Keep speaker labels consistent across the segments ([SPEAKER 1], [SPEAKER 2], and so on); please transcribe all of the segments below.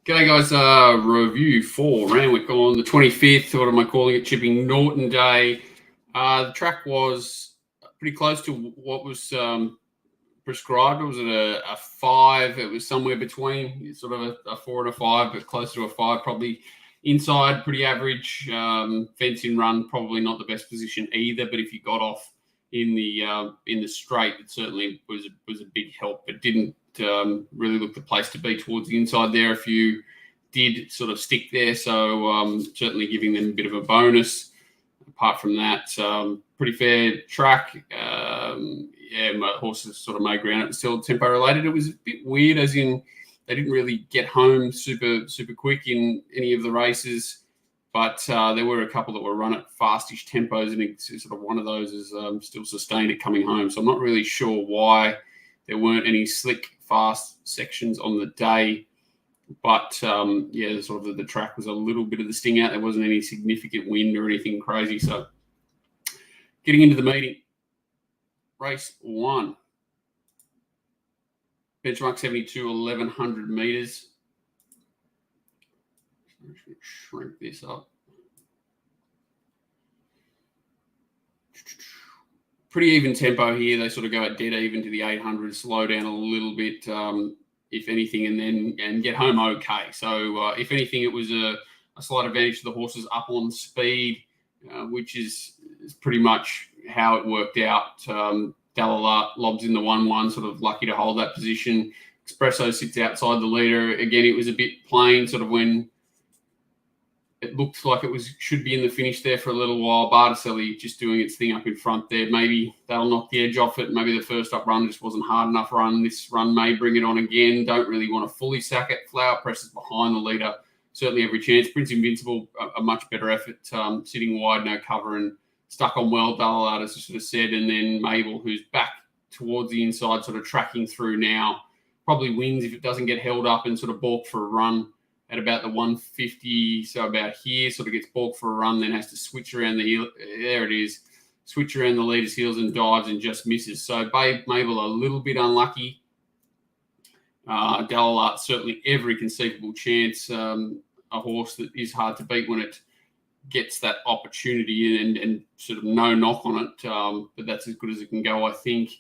[SPEAKER 1] G'day guys, review for Randwick on the 25th, what am I calling it, chipping Norton Day. The track was pretty close to what was prescribed. It was at a 5. It was somewhere between sort of a 4 and a 5, but closer to a 5 probably. Inside, pretty average. Fence in run, probably not the best position either, but if you got off in the straight, it certainly was a big help, but didn't really look the place to be towards the inside there if you did sort of stick there. So certainly giving them a bit of a bonus. Apart from that, pretty fair track. My horses sort of made ground. It was still tempo related. It was a bit weird, as in they didn't really get home super quick in any of the races. But there were a couple that were run at fastish tempos, and it's sort of one of those is still sustained it coming home. So I'm not really sure why there weren't any slick, fast sections on the day. But, sort of the track was a little bit of the sting out. There wasn't any significant wind or anything crazy. So getting into the meeting, race 1. Benchmark 72, 1,100 metres. I'm just going to shrink this up. Pretty even tempo here. They sort of go at dead even to the 800, slow down a little bit, if anything, and get home okay. So if anything, it was a slight advantage to the horses up on speed, which is pretty much how it worked out. Dalala lobs in the 1-1, sort of lucky to hold that position. Espresso sits outside the leader. Again, it was a bit plain, sort of when it looked like it should be in the finish there for a little while. Barticelli just doing its thing up in front there. Maybe that'll knock the edge off it. Maybe the first up run just wasn't hard enough run. This run may bring it on again. Don't really want to fully sack it. Flower presses behind the leader. Certainly every chance. Prince Invincible, a much better effort, sitting wide, no cover, and stuck on well. Dalala, as I sort of said. And then Mabel, who's back towards the inside, sort of tracking through now. Probably wins if it doesn't get held up and sort of balk for a run at about the 150, so about here, sort of gets balked for a run, then has to switch around there it is, switch around the leader's heels and dives and just misses. So Mabel a little bit unlucky. Dalala, certainly every conceivable chance. A horse that is hard to beat when it gets that opportunity and sort of no knock on it, but that's as good as it can go, I think.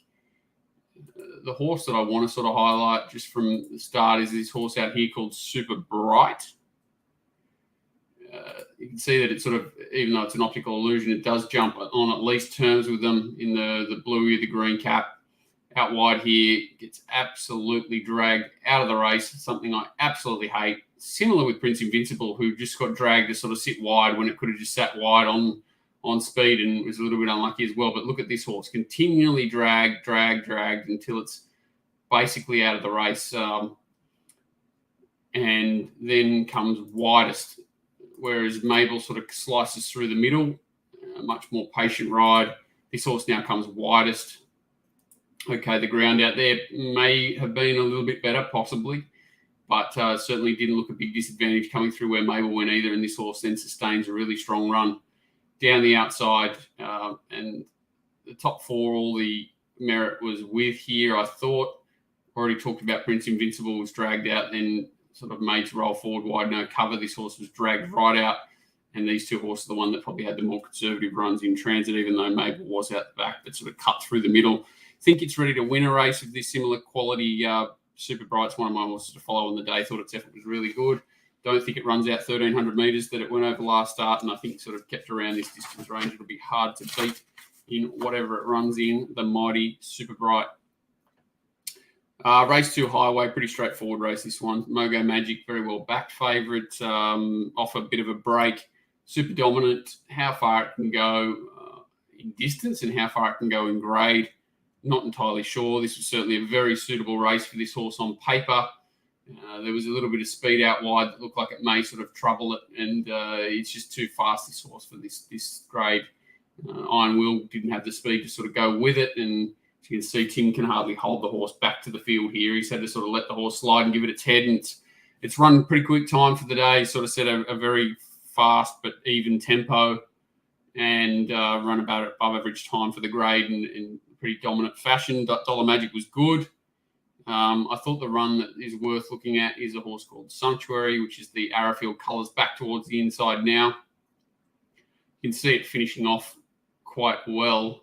[SPEAKER 1] The horse that I want to sort of highlight just from the start is this horse out here called Super Bright. You can see that it sort of, even though it's an optical illusion, it does jump on at least terms with them in the blue, the green cap. Out wide here, gets absolutely dragged out of the race, something I absolutely hate. Similar with Prince Invincible, who just got dragged to sort of sit wide when it could have just sat wide on speed and was a little bit unlucky as well. But look at this horse, continually dragged until it's basically out of the race. And then comes widest, whereas Mabel sort of slices through the middle, a much more patient ride. This horse now comes widest. Okay, the ground out there may have been a little bit better, possibly, but certainly didn't look a big disadvantage coming through where Mabel went either, and this horse then sustains a really strong run down the outside, and the top 4, all the merit was with here. I thought, already talked about Prince Invincible was dragged out, then sort of made to roll forward wide, no cover. This horse was dragged right out, and these two horses are the one that probably had the more conservative runs in transit, even though Mabel was out the back, but sort of cut through the middle. Think it's ready to win a race of this similar quality. Super Bright's one of my horses to follow on the day. Thought its effort was really good. Don't think it runs out 1,300 metres that it went over last start, and I think sort of kept around this distance range. It'll be hard to beat in whatever it runs in, the mighty Super Bright. Race 2 Highway, pretty straightforward race, this one. Mogo Magic, very well backed favourite, off a bit of a break. Super dominant, how far it can go in distance and how far it can go in grade, not entirely sure. This was certainly a very suitable race for this horse on paper. There was a little bit of speed out wide that looked like it may sort of trouble it, and it's just too fast, this horse, for this grade. Iron Will didn't have the speed to sort of go with it, and as you can see, Tim can hardly hold the horse back to the field here. He's had to sort of let the horse slide and give it its head, and it's It's run pretty quick time for the day, sort of set a very fast but even tempo, and run about above average time for the grade in pretty dominant fashion. Dollar Magic was good. I thought the run that is worth looking at is a horse called Sanctuary, which is the Arrowfield colours back towards the inside now. You can see it finishing off quite well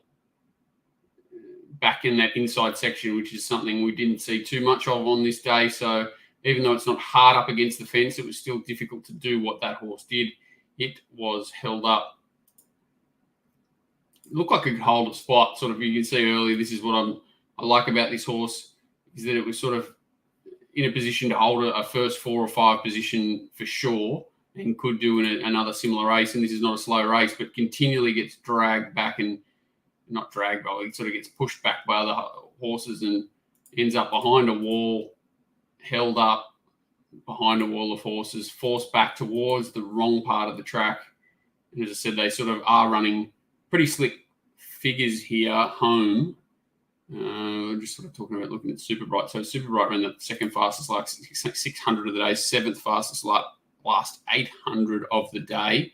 [SPEAKER 1] back in that inside section, which is something we didn't see too much of on this day. So even though it's not hard up against the fence, it was still difficult to do what that horse did. It was held up. It looked like it could hold a spot. Sort of, you can see earlier, this is what I like about this horse, is that it was sort of in a position to hold a first 4 or 5 position for sure, and could do another similar race. And this is not a slow race, but continually gets dragged back, and not dragged, but it sort of gets pushed back by other horses and ends up behind a wall, held up behind a wall of horses, forced back towards the wrong part of the track. And as I said, they sort of are running pretty slick figures here home. We're just sort of talking about looking at Super Bright. So Super Bright ran the second fastest, like 600 of the day, 7th fastest, like last 800 of the day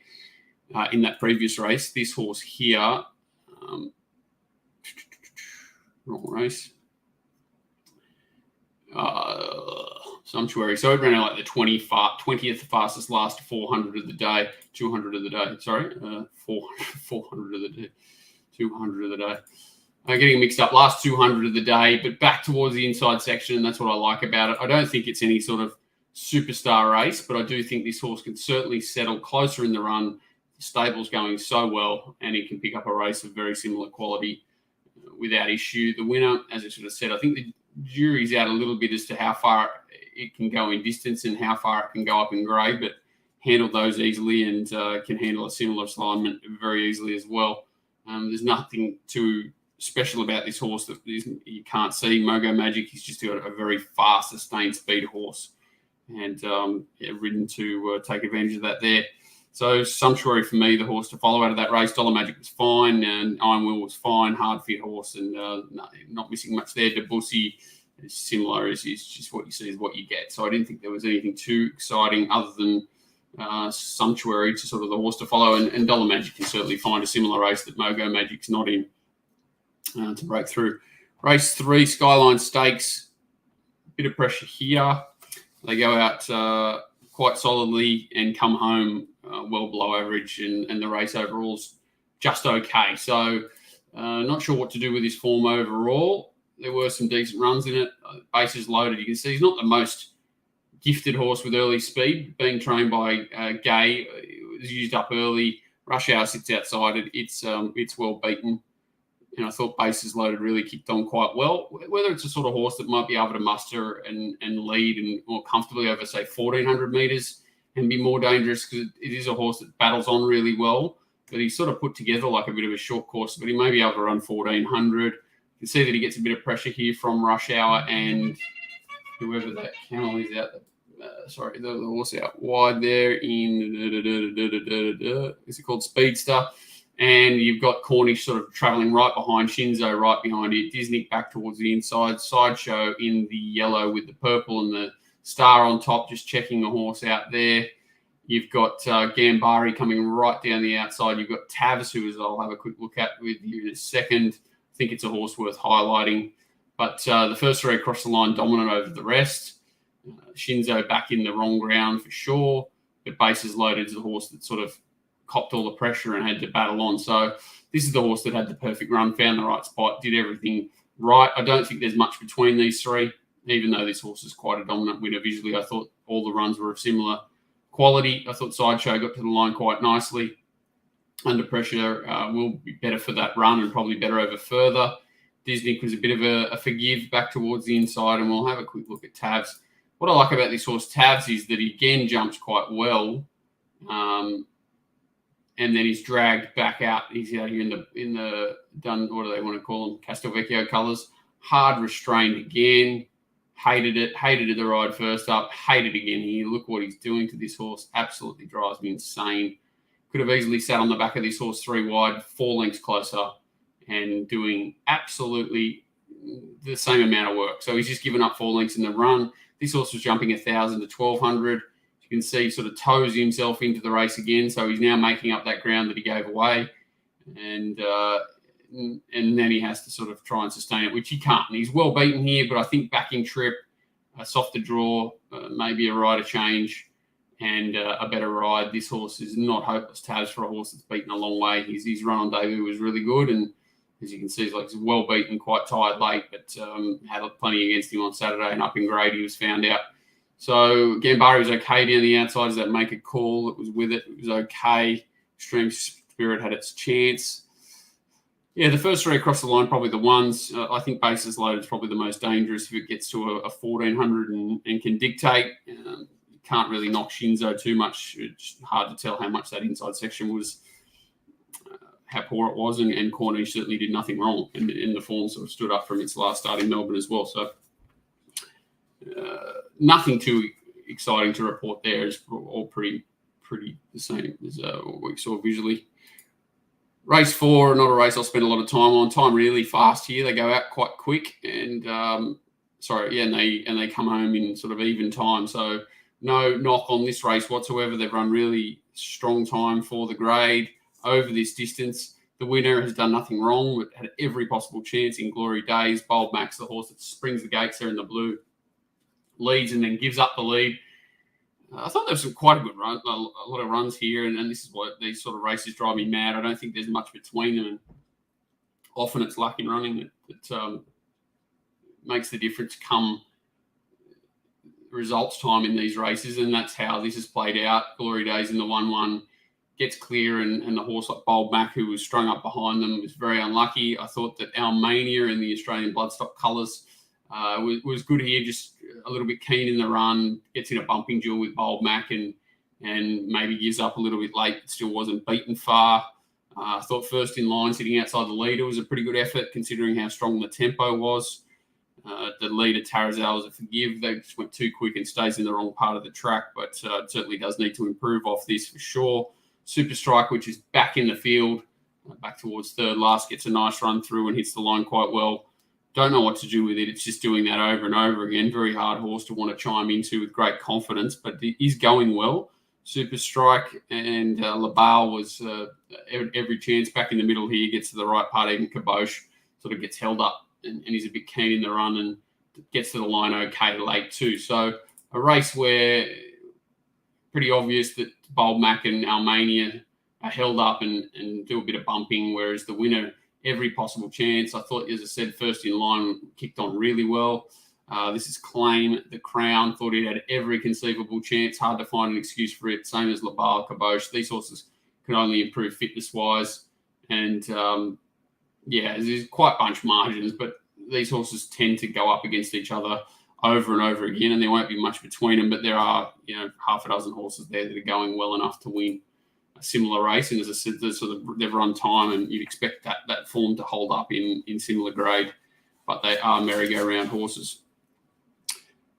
[SPEAKER 1] in that previous race. This horse here, wrong race. Sanctuary. So it ran out like the 20th fastest last 400 of the day, 200 of the day. Sorry, 400 of the day, 200 of the day. Getting mixed up, last 200 of the day, but back towards the inside section, and that's what I like about it. I don't think it's any sort of superstar race, but I do think this horse can certainly settle closer in the run. The stable's going so well, and he can pick up a race of very similar quality without issue. The winner, as I sort of said, I think the jury's out a little bit as to how far it can go in distance and how far it can go up in grade, but handled those easily and can handle a similar assignment very easily as well. There's nothing too special about this horse that you can't see. Mogo Magic, he's just got a very fast, sustained speed horse, and ridden to take advantage of that there. So Sanctuary for me, the horse to follow out of that race. Dollar Magic was fine, and Iron Will was fine, hard fit horse, and not missing much there. Debussy is similar, is just what you see is what you get. So I didn't think there was anything too exciting other than Sanctuary to sort of the horse to follow, and Dollar Magic can certainly find a similar race that Mogo Magic's not in to break through. Race 3, Skyline Stakes, bit of pressure here. They go out quite solidly and come home well below average, and the race overall's just okay. So not sure what to do with this form overall. There were some decent runs in it. Bases loaded. You can see he's not the most gifted horse with early speed. Being trained by Gay, it was used up early. Rush Hour sits outside it. It's well beaten. And I thought Bases Loaded really kicked on quite well. Whether it's a sort of horse that might be able to muster and lead and more comfortably over, say, 1,400 metres and be more dangerous, because it is a horse that battles on really well, but he's sort of put together like a bit of a short course, but he may be able to run 1,400. You can see that he gets a bit of pressure here from Rush Hour and whoever that camel is out the horse out wide there in, is it called Speedster? And you've got Cornish sort of travelling right behind, Shinzo right behind it, Disney back towards the inside, Sideshow in the yellow with the purple and the star on top, just checking the horse out there. You've got Gambari coming right down the outside. You've got Tavs, who I'll have a quick look at with you in a second. I think it's a horse worth highlighting. But the first 3 across the line dominant over the rest. Shinzo back in the wrong ground for sure, but Bases Loaded is the horse that sort of copped all the pressure and had to battle on. So this is the horse that had the perfect run, found the right spot, did everything right. I don't think there's much between these 3, even though this horse is quite a dominant winner visually. I thought all the runs were of similar quality. I thought Sideshow got to the line quite nicely. Under pressure will be better for that run and probably better over further. Disney was a bit of a forgive back towards the inside, and we'll have a quick look at Tavs. What I like about this horse, Tavs, is that he again jumps quite well. And then he's dragged back out. He's out here in the done. What do they want to call them? Castelvecchio colours. Hard restrained again. Hated it. Hated the ride first up. Hated again here. Look what he's doing to this horse. Absolutely drives me insane. Could have easily sat on the back of this horse 3 wide, 4 lengths closer, and doing absolutely the same amount of work. So he's just given up 4 lengths in the run. This horse was jumping 1,000 to 1,200. You can see sort of toes himself into the race again. So he's now making up that ground that he gave away. And then he has to sort of try and sustain it, which he can't. And he's well beaten here, but I think backing trip, a softer draw, maybe a rider change, and a better ride. This horse is not hopeless tabs for a horse that's beaten a long way. His run on debut was really good, and as you can see, he's well beaten, quite tired late, but had plenty against him on Saturday, and up in grade he was found out. So Gambari was okay down the outside. Does that make a call? It was with it. It was okay. Extreme Spirit had its chance. Yeah, the first 3 across the line, probably the ones. I think bases loaded is probably the most dangerous if it gets to a 1,400 and can dictate. You can't really knock Shinzo too much. It's hard to tell how much that inside section was, how poor it was, and Cornish certainly did nothing wrong. And the form sort of stood up from its last start in Melbourne as well. So nothing too exciting to report there. It's all pretty the same as what we saw visually. Race 4, not a race I'll spend a lot of time on. Time really fast here. They go out quite quick, and and they come home in sort of even time. So no knock on this race whatsoever. They've run really strong time for the grade over this distance. The winner has done nothing wrong, but had every possible chance in Glory Days. Bold Max, the horse that springs the gates there in the blue, leads and then gives up the lead. I thought there was quite a good run, a lot of runs here, and this is what these sort of races drive me mad. I don't think there's much between them, and often it's luck in running that makes the difference come results time in these races, and that's how this has played out. Glory Days in the 1-1 gets clear, and the horse like Bold Mac, who was strung up behind them, was very unlucky. I thought that Almania in the Australian Bloodstock colours was good here, just a little bit keen in the run, gets in a bumping duel with Bold Mac and maybe gives up a little bit late, but still wasn't beaten far. I thought First in Line sitting outside the leader was a pretty good effort considering how strong the tempo was. The leader, Tarazal, was a forgive. They just went too quick and stays in the wrong part of the track, but certainly does need to improve off this for sure. Super Strike, which is back in the field, back towards third last, gets a nice run through and hits the line quite well. Don't know what to do with it. It's just doing that over and over again. Very hard horse to want to chime into with great confidence, but it is going well. Super Strike and Labal was every chance back in the middle here. Gets to the right part. Even Kabosh sort of gets held up and he's a bit keen in the run and gets to the line okay late too. So a race where pretty obvious that Bold Mac and Almania are held up and do a bit of bumping, whereas the winner, every possible chance. I thought, as I said, First in Line kicked on really well. This is Claim the Crown. Thought he had every conceivable chance. Hard to find an excuse for it. Same as Labal, Kabosh. These horses can only improve fitness-wise. And, there's quite bunch margins, but these horses tend to go up against each other over and over again, and there won't be much between them, but there are, half a dozen horses there that are going well enough to win a similar race. And as I said, they've run time, and you'd expect that form to hold up in similar grade, but they are merry-go-round horses.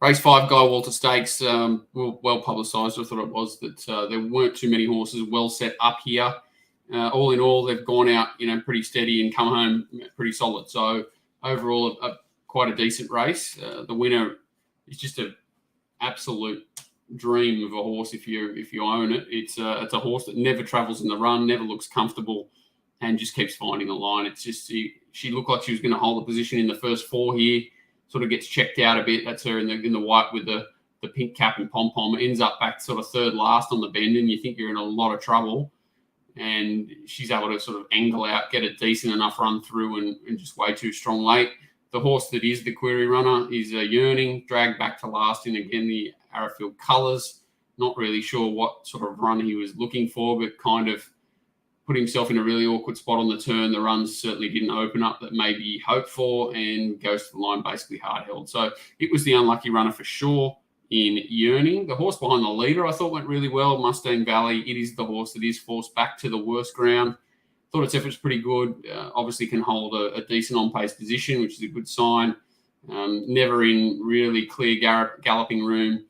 [SPEAKER 1] Race 5, Guy Walter Stakes, well publicised. I thought it was that there weren't too many horses well set up here. All in all, they've gone out, pretty steady and come home pretty solid. So overall, quite a decent race. The winner is just an absolute dream of a horse if you own it. It's a horse that never travels in the run, never looks comfortable, and just keeps finding the line. It's just she looked like she was going to hold the position in the first 4 here. Sort of gets checked out a bit. That's her in the white with the pink cap and pom pom. Ends up back sort of third last on the bend, and you think you're in a lot of trouble. And she's able to sort of angle out, get a decent enough run through, and just way too strong late. The horse that is the query runner is Yearning, dragged back to last in, again, the Arrowfield colours. Not really sure what sort of run he was looking for, but kind of put himself in a really awkward spot on the turn. The runs certainly didn't open up that maybe he hoped for, and goes to the line basically hard held. So it was the unlucky runner for sure in Yearning. The horse behind the leader I thought went really well, Mustang Valley. It is the horse that is forced back to the worst ground. Thought its effort's pretty good. Obviously can hold a decent on-pace position, which is a good sign. Never in really clear galloping room.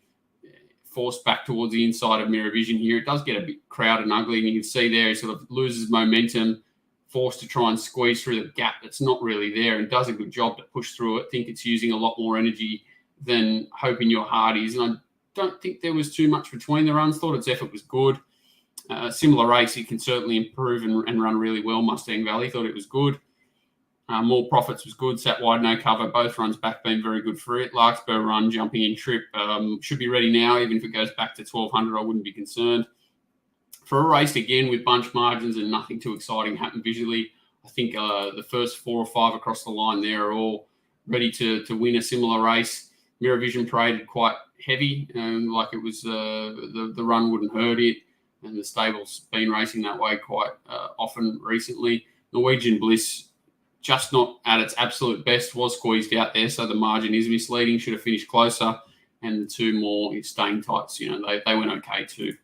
[SPEAKER 1] Forced back towards the inside of Mirror Vision here. It does get a bit crowded and ugly, and you can see there he sort of loses momentum, forced to try and squeeze through the gap that's not really there, and does a good job to push through it. I think it's using a lot more energy than Hope in Your Heart is, and I don't think there was too much between the runs. Thought its effort was good. Similar race, it can certainly improve and run really well. Mustang Valley, thought it was good. More Profits was good. Sat wide, no cover. Both runs back been very good for it. Larkspur run, jumping in trip. Should be ready now. Even if it goes back to 1200, I wouldn't be concerned. For a race, again, with bunch margins and nothing too exciting happened visually, I think the first 4 or 5 across the line there are all ready to win a similar race. Mirror Vision paraded quite heavy, like it was the run wouldn't hurt it, and the stable's been racing that way quite often recently. Norwegian Bliss, just not at its absolute best, was squeezed out there, so the margin is misleading. Should have finished closer, and the 2 more staying tights, they went okay too.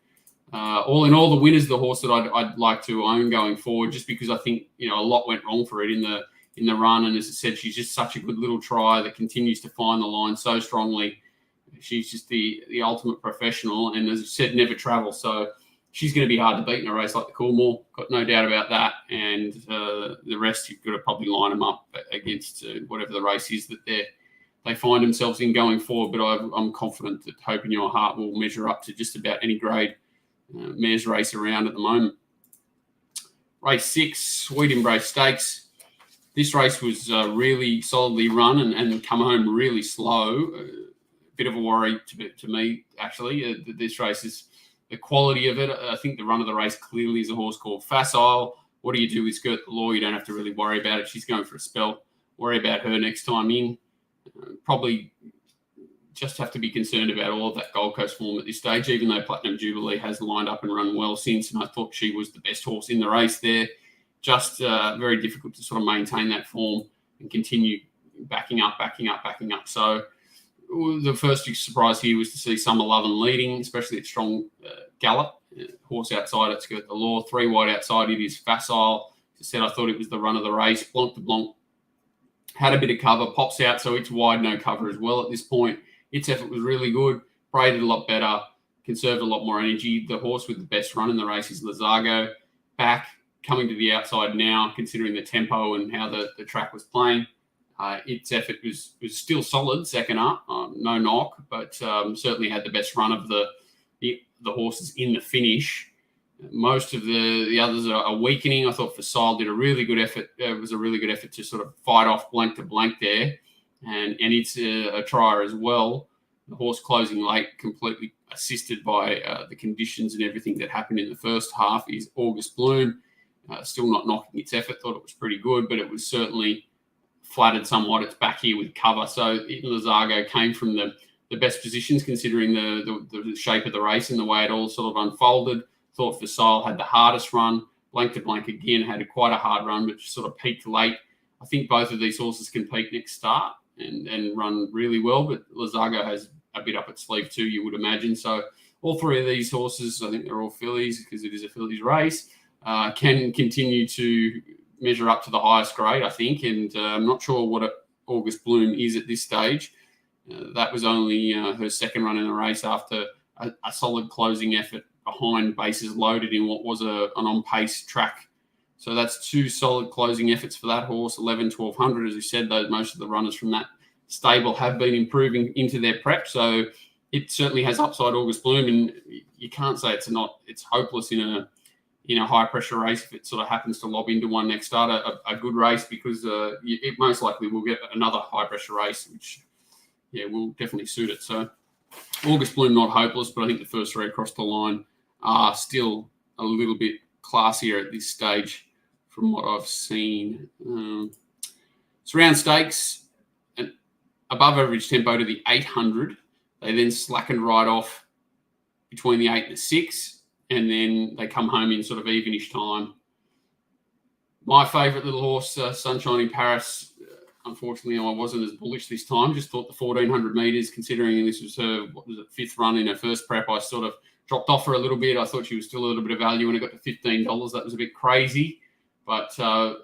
[SPEAKER 1] All in all, the winner's the horse that I'd like to own going forward, just because I think a lot went wrong for it in the run, and as I said, she's just such a good little try that continues to find the line so strongly. She's just the ultimate professional, and as I said, never travels, so she's going to be hard to beat in a race like the Coolmore. Got no doubt about that. And the rest, you've got to probably line them up against whatever the race is that they find themselves in going forward. But I'm confident that Hope in Your Heart will measure up to just about any grade mares race around at the moment. Race 6, Sweet Embrace Stakes. This race was really solidly run and come home really slow. A bit of a worry to me, actually. This race is the quality of it. I think the run of the race clearly is a horse called Facile. What do you do with Skirt the Law? You don't have to really worry about it. She's going for a spell. Worry about her next time in. Probably just have to be concerned about all of that Gold Coast form at this stage, even though Platinum Jubilee has lined up and run well since, and I thought she was the best horse in the race there. Just very difficult to sort of maintain that form and continue backing up. So the first surprise here was to see Summer Lovin' leading, especially at strong gallop. Horse outside at Skirt the Law. 3 wide outside it is Facile. As I said, I thought it was the run of the race. Blanc de Blanc had a bit of cover, pops out, so it's wide, no cover as well at this point. Its effort was really good, braided a lot better, conserved a lot more energy. The horse with the best run in the race is Lazago. Back, coming to the outside now, considering the tempo and how the track was playing. Its effort was still solid, second up, no knock, but certainly had the best run of the horses in the finish. Most of the others are weakening. I thought Facile did a really good effort. It was a really good effort to sort of fight off Blanc to Blanc there, and it's a trier as well. The horse closing late, completely assisted by the conditions and everything that happened in the first half, is August Bloom. Still not knocking its effort. Thought it was pretty good, but it was certainly flattered somewhat. It's back here with cover. So Lazago came from the best positions, considering the shape of the race and the way it all sort of unfolded. Thought Facile had the hardest run. Blanc to Blanc again had quite a hard run, but sort of peaked late. I think both of these horses can peak next start and run really well, but Lazago has a bit up its sleeve too, you would imagine. So all 3 of these horses, I think they're all fillies because it is a fillies race, can continue to measure up to the highest grade, I think. And I'm not sure what August Bloom is at this stage. That was only her second run in the race after a solid closing effort behind bases loaded in what was an on-pace track. So that's 2 solid closing efforts for that horse, 11, 1200. As we said, most of the runners from that stable have been improving into their prep. So it certainly has upside, August Bloom, and you can't say it's hopeless in a high-pressure race if it sort of happens to lob into one next start, a good race, because it most likely will get another high-pressure race, which, will definitely suit it. So August Bloom, not hopeless, but I think the first 3 across the line are still a little bit classier at this stage from what I've seen. It's round stakes, and above average tempo to the 800. They then slackened right off between the 8 and the 6, and then they come home in sort of evenish time. My favourite little horse, Sunshine in Paris, unfortunately, I wasn't as bullish this time. Just thought the 1,400 metres, considering this was her, 5th run in her first prep, I sort of dropped off her a little bit. I thought she was still a little bit of value when it got to $15. That was a bit crazy. But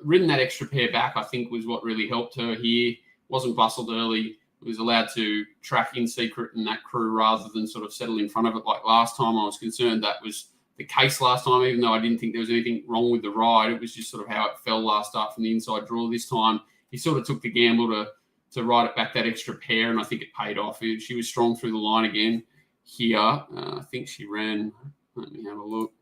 [SPEAKER 1] ridden that extra pair back, I think, was what really helped her here. Wasn't bustled early. Was allowed to track in secret in that crew rather than sort of settle in front of it like last time. I was concerned that was the case last time, even though I didn't think there was anything wrong with the ride. It was just sort of how it fell last start from the inside draw. This time, he sort of took the gamble to ride it back that extra pair, and I think it paid off. She was strong through the line again here. I think she ran, let me have a look,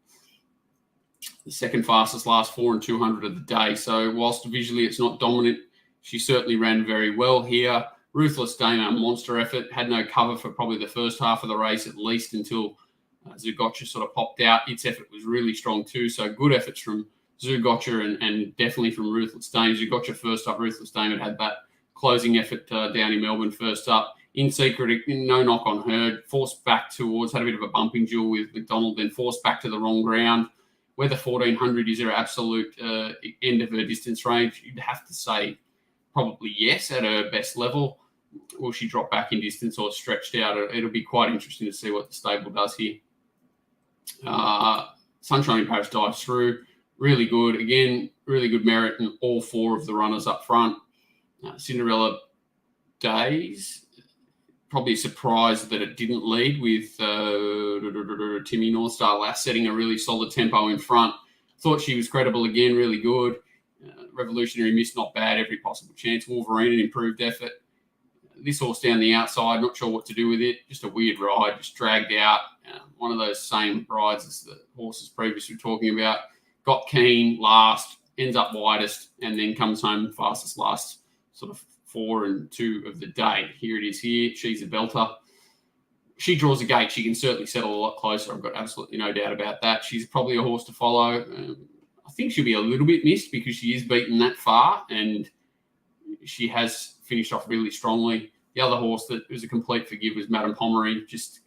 [SPEAKER 1] the second fastest last 4 and 200 of the day. So whilst visually it's not dominant, she certainly ran very well here. Ruthless Dame, a monster effort, had no cover for probably the first half of the race at least until Zugotcha sort of popped out. Its effort was really strong too, so good efforts from Zugotcha and definitely from Ruthless Dame. Zugotcha first up, Ruthless Dame had that closing effort down in Melbourne first up. In Secret, no knock on her, forced back towards, had a bit of a bumping duel with McDonald, then forced back to the wrong ground. Whether 1400 is her absolute end of her distance range, you'd have to say probably yes at her best level. Will she drop back in distance or stretched out? It'll be quite interesting to see what the stable does here. Sunshine in Paris dives through. Really good. Again, really good merit in all 4 of the runners up front. Cinderella Days, probably surprised that it didn't lead with Timmy Northstar Lass setting a really solid tempo in front. Thought she was credible again, really good. Revolutionary Miss, not bad, every possible chance. Wolverine, an improved effort. This horse down the outside, not sure what to do with it. Just a weird ride, just dragged out. One of those same rides as the horses previously were talking about. Got keen, last, ends up widest, and then comes home fastest last sort of 4 and 2 of the day. Here it is here. She's a belter. She draws a gate. She can certainly settle a lot closer. I've got absolutely no doubt about that. She's probably a horse to follow. I think she'll be a little bit missed because she is beaten that far, and she has finished off really strongly. The other horse that was a complete forgive was Madame Pomeroy. Just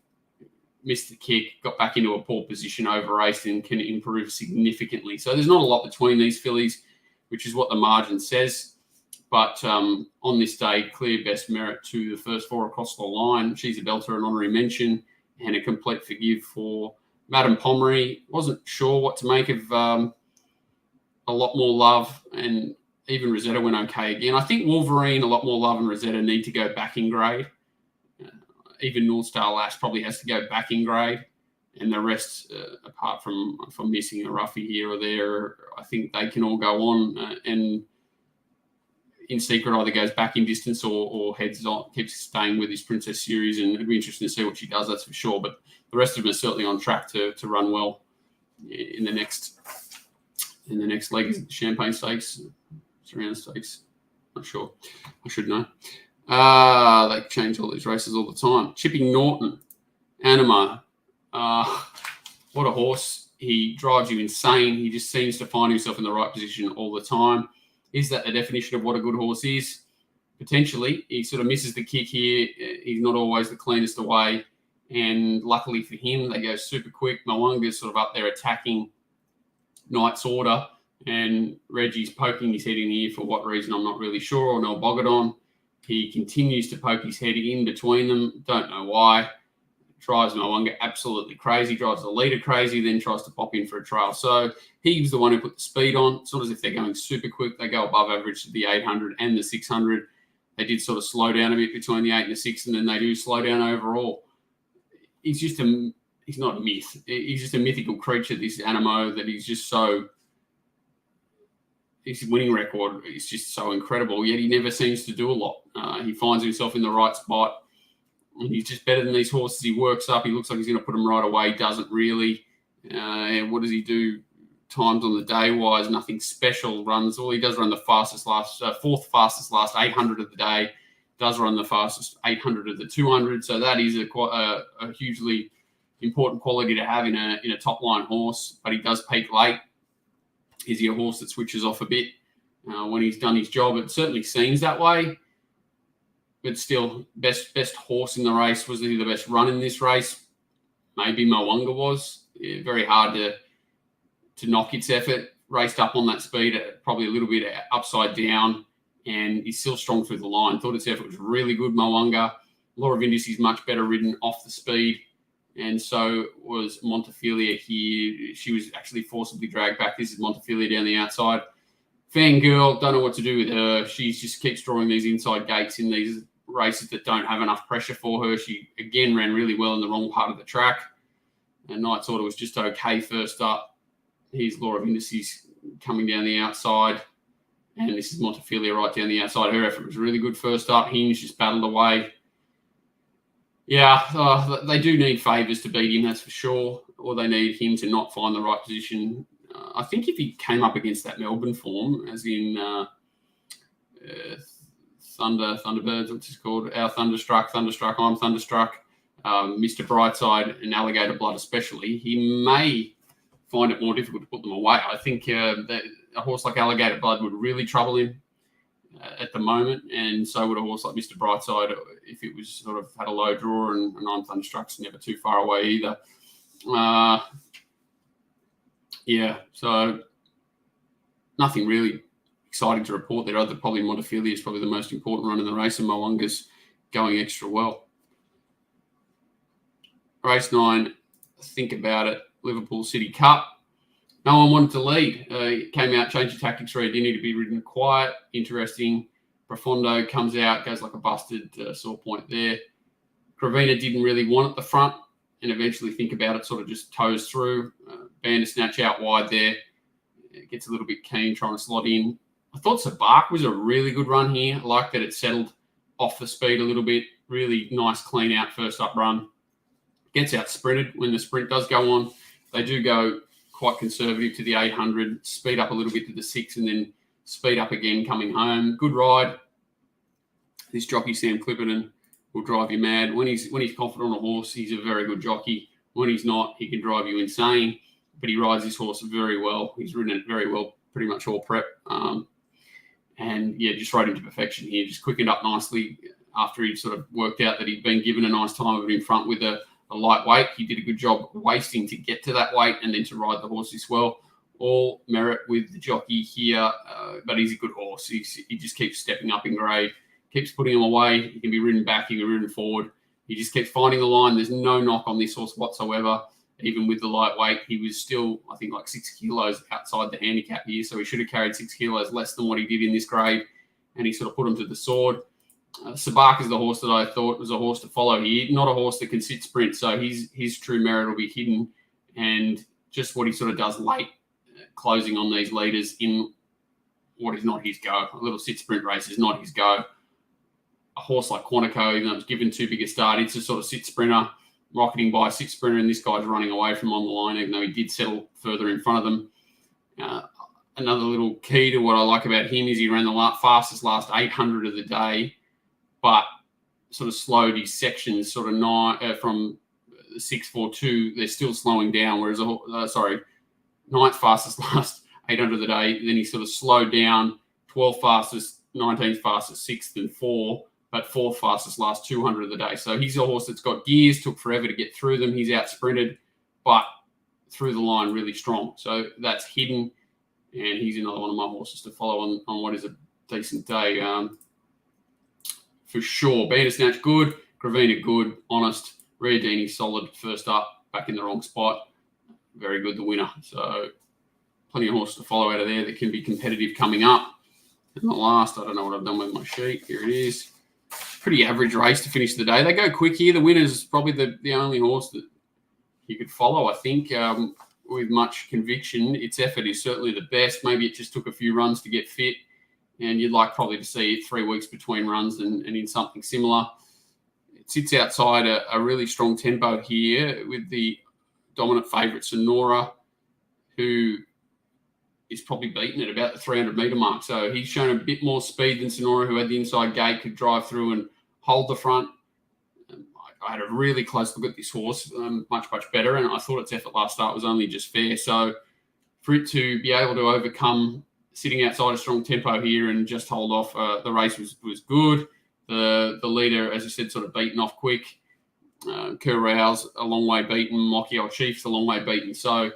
[SPEAKER 1] missed the kick, got back into a poor position, over-raced, and can improve significantly. So there's not a lot between these fillies, which is what the margin says. But on this day, clear best merit to the first 4 across the line. She's a belter, an honorary mention, and a complete forgive for Madame Pomeroy. Wasn't sure what to make of A Lot More Love, and even Rosetta went okay again. I think Wolverine, A Lot More Love, and Rosetta need to go back in grade. Even North Star Lash probably has to go back in grade. And the rest, apart from missing a roughie here or there, I think they can all go on. And In Secret either goes back in distance or heads on, keeps staying with his Princess series. And it'd be interesting to see what she does, that's for sure. But the rest of them are certainly on track to run well in the next leg. Is it the Champagne Stakes? Surround Stakes? Not sure. I should know. They change all these races all the time. Chipping Norton, Anima. What a horse. He drives you insane. He just seems to find himself in the right position all the time. Is that the definition of what a good horse is? Potentially. He sort of misses the kick here. He's not always the cleanest away. And luckily for him, they go super quick. Mwanga's sort of up there attacking Knight's Order. And Reggie's poking his head in here for what reason, I'm not really sure, or no Bogadon. He continues to poke his head in between them. Don't know why. Drives Mwanga absolutely crazy. Drives the leader crazy, then tries to pop in for a trail. So he was the one who put the speed on. It's not as if they're going super quick. They go above average to the 800 and the 600. They did sort of slow down a bit between the 8 and the 6, and then they do slow down overall. He's not a myth. He's just a mythical creature, this Animo, that he's just so... His winning record is just so incredible, yet he never seems to do a lot. He finds himself in the right spot, and he's just better than these horses. He works up. He looks like he's going to put them right away. Doesn't really. And what does he do times on the day-wise? Nothing special. He does run the fastest fourth fastest last 800 of the day. Does run the fastest 800 of the 200. So that is a hugely important quality to have in a top-line horse. But he does peak late. Is he a horse that switches off a bit when he's done his job? It certainly seems that way. But still, best horse in the race. Was he the best run in this race? Maybe Mwanga was. Very hard to knock its effort. Raced up on that speed, probably a little bit upside down, and he's still strong through the line. Thought its effort was really good, Mwanga. Laura Vindis is much better ridden off the speed. And so was Montefilia here. She was actually forcibly dragged back. This is Montefilia down the outside. Fangirl, don't know what to do with her. She just keeps drawing these inside gates in these races that don't have enough pressure for her. She, again, ran really well in the wrong part of the track. And Knight's Order was just okay first up. Here's Law of Indices coming down the outside. And this is Montefilia right down the outside. Her effort was really good first up. Hinge just battled away. Yeah, they do need favours to beat him, that's for sure. Or they need him to not find the right position. I think if he came up against that Melbourne form, as in Thunderbirds, what's it called? Our Thunderstruck, I'm Thunderstruck, Mr. Brightside and Alligator Blood especially, he may find it more difficult to put them away. I think that a horse like Alligator Blood would really trouble him at the moment, and so would a horse like Mr. Brightside if it was sort of had a low draw, and I'm Thunderstruck's never too far away either. So nothing really exciting to report there. Probably Montefilia is probably the most important run in the race, and Mowanga's going extra well. Race 9, think about it, Liverpool City Cup. No one wanted to lead. Came out, changed the tactics, ready, didn't need to be ridden quiet. Interesting. Profondo comes out, goes like a busted sore point there. Gravina didn't really want at the front, and eventually think about it, sort of just toes through. Bandersnatch out wide there. It gets a little bit keen trying to slot in. I thought Sabark was a really good run here. I like that it settled off the speed a little bit. Really nice, clean out first up run. Gets out sprinted when the sprint does go on. They do go quite conservative to the 800, speed up a little bit to the 6, and then speed up again coming home. Good ride. This jockey, Sam Clipperton, will drive you mad. When he's confident on a horse, he's a very good jockey. When he's not, he can drive you insane. But he rides his horse very well. He's ridden it very well, pretty much all prep. Just rode him to perfection here. Just quickened up nicely after he sort of worked out that he'd been given a nice time of it in front with a lightweight. He did a good job wasting to get to that weight and then to ride the horse as well. All merit with the jockey here, but he's a good horse. He just keeps stepping up in grade, keeps putting him away. He can be ridden back, he can be ridden forward. He just keeps finding the line. There's no knock on this horse whatsoever. Even with the lightweight, he was still, I think, like 6 kilos outside the handicap here. So he should have carried 6 kilos less than what he did in this grade. And he sort of put him to the sword. Sabark is the horse that I thought was a horse to follow here. Not a horse that can sit sprint. So his true merit will be hidden. And just what he sort of does late, closing on these leaders in what is not his go. A little sit sprint race is not his go. A horse like Quantico, even though it was given too big a start, it's a sort of sit sprinter, rocketing by a 6 sprinter, and this guy's running away from on the line, even though he did settle further in front of them. Another little key to what I like about him is he ran the fastest last 800 of the day, but sort of slowed his sections sort of from 6:42. They're still slowing down, whereas ninth fastest last 800 of the day. Then he sort of slowed down, 12th fastest, 19th fastest, 6th and 4, but 4th fastest last 200 of the day. So he's a horse that's got gears, took forever to get through them. He's out sprinted, but through the line really strong. So that's hidden, and he's another one of my horses to follow on what is a decent day. For sure. Bandersnatch, good. Gravina, good. Honest. Riadini, solid. First up, back in the wrong spot. Very good, the winner. So plenty of horses to follow out of there that can be competitive coming up. And the last, I don't know what I've done with my sheet. Here it is. Pretty average race to finish the day. They go quick here. The winner's probably the only horse that you could follow, I think, with much conviction. Its effort is certainly the best. Maybe it just took a few runs to get fit, and you'd like probably to see it 3 weeks between runs and in something similar. It sits outside a really strong tempo here with the dominant favourite Sonora, who is probably beaten at about the 300-metre mark. So he's shown a bit more speed than Sonora, who had the inside gate, could drive through and hold the front. I had a really close look at this horse, much better, and I thought its effort last start was only just fair. So for it to be able to overcome sitting outside a strong tempo here and just hold off, the race was good. The leader, as I said, sort of beaten off quick. Kerr Rouse, a long way beaten. Mocky Chief's a long way beaten. So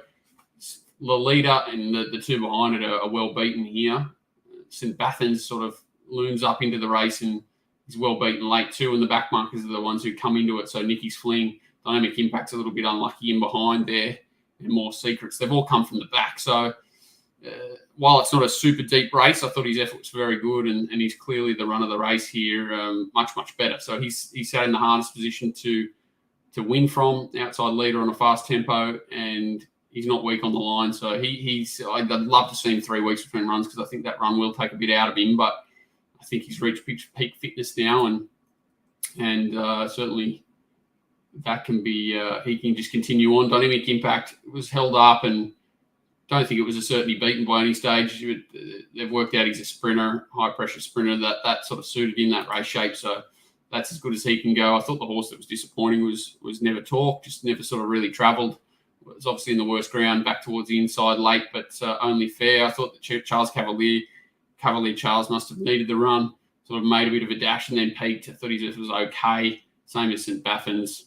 [SPEAKER 1] the leader and the two behind it are well beaten here. St. Bathans sort of looms up into the race and is well beaten late too, and the back markers are the ones who come into it. So Nicky's Fling, Dynamic Impact's a little bit unlucky in behind there, and More Secrets. They've all come from the back. So while it's not a super deep race, I thought his effort was very good, and he's clearly the run of the race here, much better. So he's sat in the hardest position to win from. Outside leader on a fast tempo, and he's not weak on the line. So I'd love to see him 3 weeks between runs, because I think that run will take a bit out of him. But I think he's reached peak fitness now, and certainly that can be he can just continue on. Dynamic Impact was held up, and don't think it was a certainly beaten by any stage. They've worked out he's a sprinter, high pressure sprinter, that sort of suited in that race shape. So that's as good as he can go. I thought the horse that was disappointing was Never Talk, just never sort of really travelled. It was obviously in the worst ground, back towards the inside late, but Only Fair. I thought that Charles Cavalier Charles must have needed the run, sort of made a bit of a dash and then peaked. I thought he just was okay. Same as St. Bathans.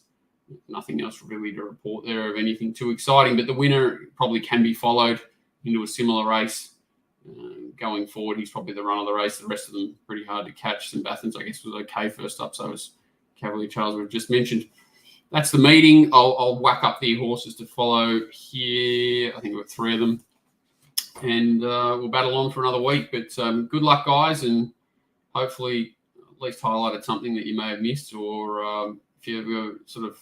[SPEAKER 1] Nothing else really to report there of anything too exciting, but the winner probably can be followed into a similar race. Going forward, he's probably the run of the race. The rest of them pretty hard to catch. St. Bathans, I guess, was okay first up, so was Cavalier Charles we've just mentioned. That's the meeting. I'll whack up the horses to follow here. I think we've got 3 of them. And we'll battle on for another week. But good luck, guys, and hopefully at least highlighted something that you may have missed, or if you sort of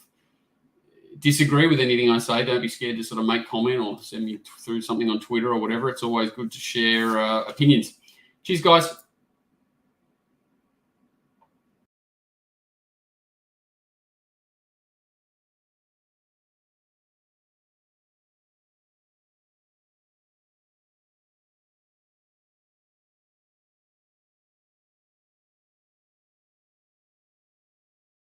[SPEAKER 1] disagree with anything I say, don't be scared to sort of make comment or send me through something on Twitter or whatever. It's always good to share opinions. Cheers, guys.